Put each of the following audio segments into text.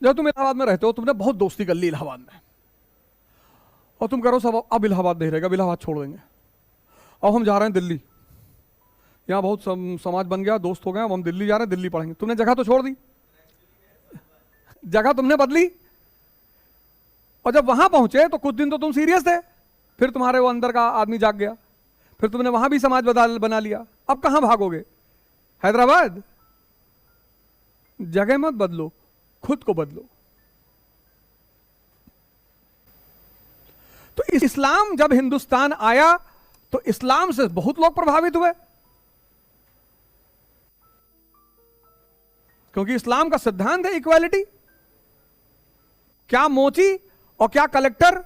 जब तुम इलाहाबाद में रहते हो, तुमने बहुत दोस्ती कर ली इलाहाबाद में, और तुम करो सब अब इलाहाबाद नहीं रहेगा, अब इलाहाबाद छोड़ देंगे, अब हम जा रहे हैं दिल्ली, यहाँ बहुत समाज बन गया, दोस्त हो गए, अब हम दिल्ली जा रहे हैं, दिल्ली पढ़ेंगे। तुमने जगह तो छोड़ दी, जगह तुमने बदली, और जब वहां पहुंचे तो कुछ दिन तो तुम सीरियस थे, फिर तुम्हारे वो अंदर का आदमी जाग गया, फिर तुमने वहां भी समाज बना लिया। अब कहां भागोगे? हैदराबाद। जगह मत बदलो, खुद को बदलो। तो इस्लाम जब हिंदुस्तान आया तो इस्लाम से बहुत लोग प्रभावित हुए, क्योंकि इस्लाम का सिद्धांत है इक्वालिटी। क्या मोची और क्या कलेक्टर?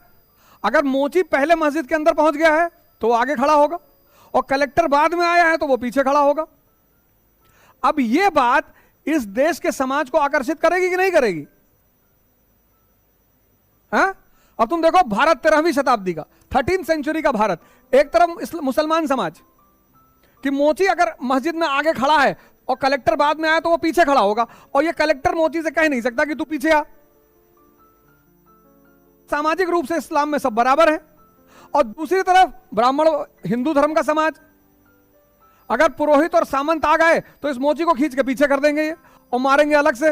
अगर मोची पहले मस्जिद के अंदर पहुंच गया है तो वो आगे खड़ा होगा, और कलेक्टर बाद में आया है तो वो पीछे खड़ा होगा। अब ये बात इस देश के समाज को आकर्षित करेगी कि नहीं करेगी? हाँ? अब तुम देखो, भारत 13वीं शताब्दी का, 13th सेंचुरी का भारत, एक तरफ मुसलमान समाज कि मोची अगर मस्जिद में आगे खड़ा है और कलेक्टर बाद में आया तो वो पीछे खड़ा होगा, और ये कलेक्टर मोची से कह नहीं सकता कि तू पीछे आ। सामाजिक रूप से इस्लाम में सब बराबर है। और दूसरी तरफ ब्राह्मण हिंदू धर्म का समाज, अगर पुरोहित और सामंत आ गए तो इस मोची को खींच के पीछे कर देंगे ये, और मारेंगे अलग से।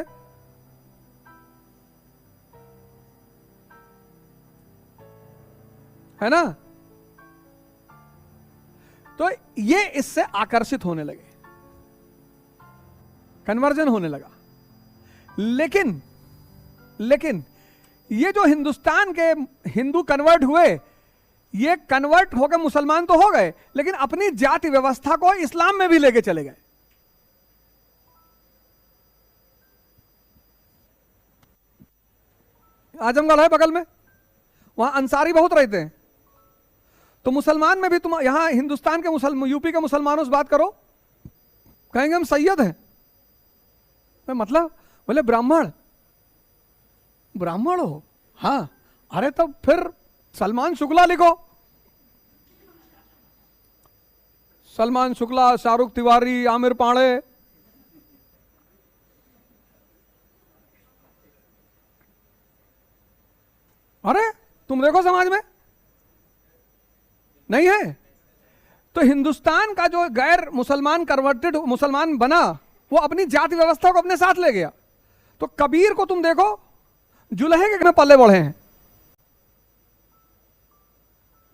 है ना? तो ये इससे आकर्षित होने लगे, कन्वर्जन होने लगा। लेकिन ये जो हिंदुस्तान के हिंदू कन्वर्ट हुए, ये कन्वर्ट होकर मुसलमान तो हो गए, लेकिन अपनी जाति व्यवस्था को इस्लाम में भी लेके चले गए। आजमगढ़ है बगल में, वहां अंसारी बहुत रहते हैं, तो मुसलमान में भी तुम यहां हिंदुस्तान के यूपी के मुसलमानों से बात करो, कहेंगे हम सैयद हैं। मतलब बोले ब्राह्मण हो? हाँ। अरे तब फिर सलमान शुक्ला लिखो, सलमान शुक्ला, शाहरुख तिवारी, आमिर पांडे। अरे तुम देखो समाज में नहीं है। तो हिंदुस्तान का जो गैर मुसलमान कन्वर्टेड मुसलमान बना, वो अपनी जाति व्यवस्था को अपने साथ ले गया। तो कबीर को तुम देखो, जुल्हे के घर में पले बढ़े हैं,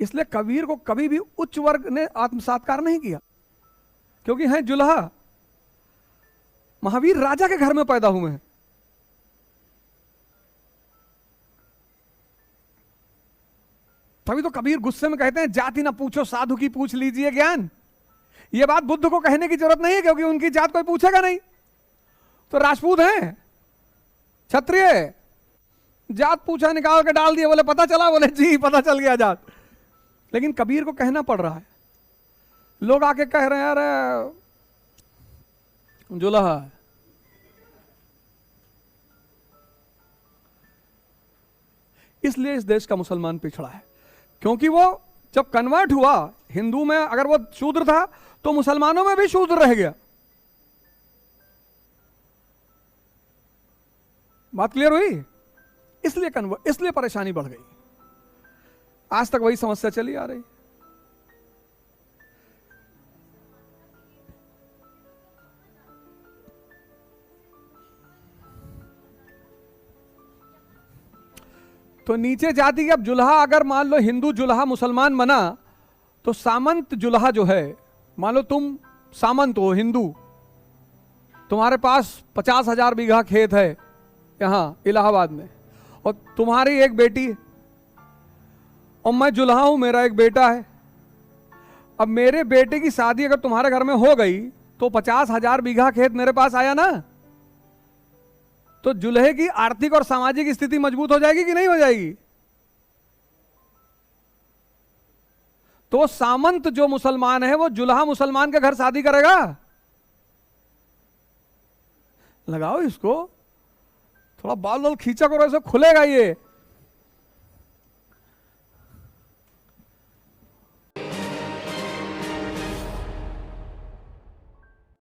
इसलिए कबीर को कभी भी उच्च वर्ग ने आत्मसात्कार नहीं किया, क्योंकि हैं जुल्हा। महावीर राजा के घर में पैदा हुए हैं। तभी तो कबीर गुस्से में कहते हैं, जाति ना पूछो साधु की पूछ लीजिए ज्ञान। यह बात बुद्ध को कहने की जरूरत नहीं है, क्योंकि उनकी जात कोई पूछेगा नहीं। तो राजपूत हैं, क्षत्रिय, जात पूछा, निकाल के डाल दिए, बोले पता चला, बोले जी पता चल गया जात। लेकिन कबीर को कहना पड़ रहा है। लोग आके कह रहे हैं अरे जुल्हा। इसलिए इस देश का मुसलमान पिछड़ा है, क्योंकि वो जब कन्वर्ट हुआ हिंदू में, अगर वो शूद्र था तो मुसलमानों में भी शूद्र रह गया। बात क्लियर हुई? इसलिए परेशानी बढ़ गई। आज तक वही समस्या चली आ रही। तो नीचे जाति के, अब जुल्हा, अगर मान लो हिंदू जुल्हा मुसलमान बना, तो सामंत जुल्हा जो है, मान लो तुम सामंत हो हिंदू, तुम्हारे पास 50,000 बीघा खेत है यहां इलाहाबाद में, और तुम्हारी एक बेटी, और मैं जुल्हा हूं, मेरा एक बेटा है। अब मेरे बेटे की शादी अगर तुम्हारे घर में हो गई तो 50,000 बीघा खेत मेरे पास आया ना, तो जुल्हे की आर्थिक और सामाजिक स्थिति मजबूत हो जाएगी कि नहीं हो जाएगी? तो सामंत जो मुसलमान है वो जुल्हा मुसलमान के घर शादी करेगा? लगाओ इसको, थोड़ा बाल वाल खींचा करो, ऐसे खुलेगा ये।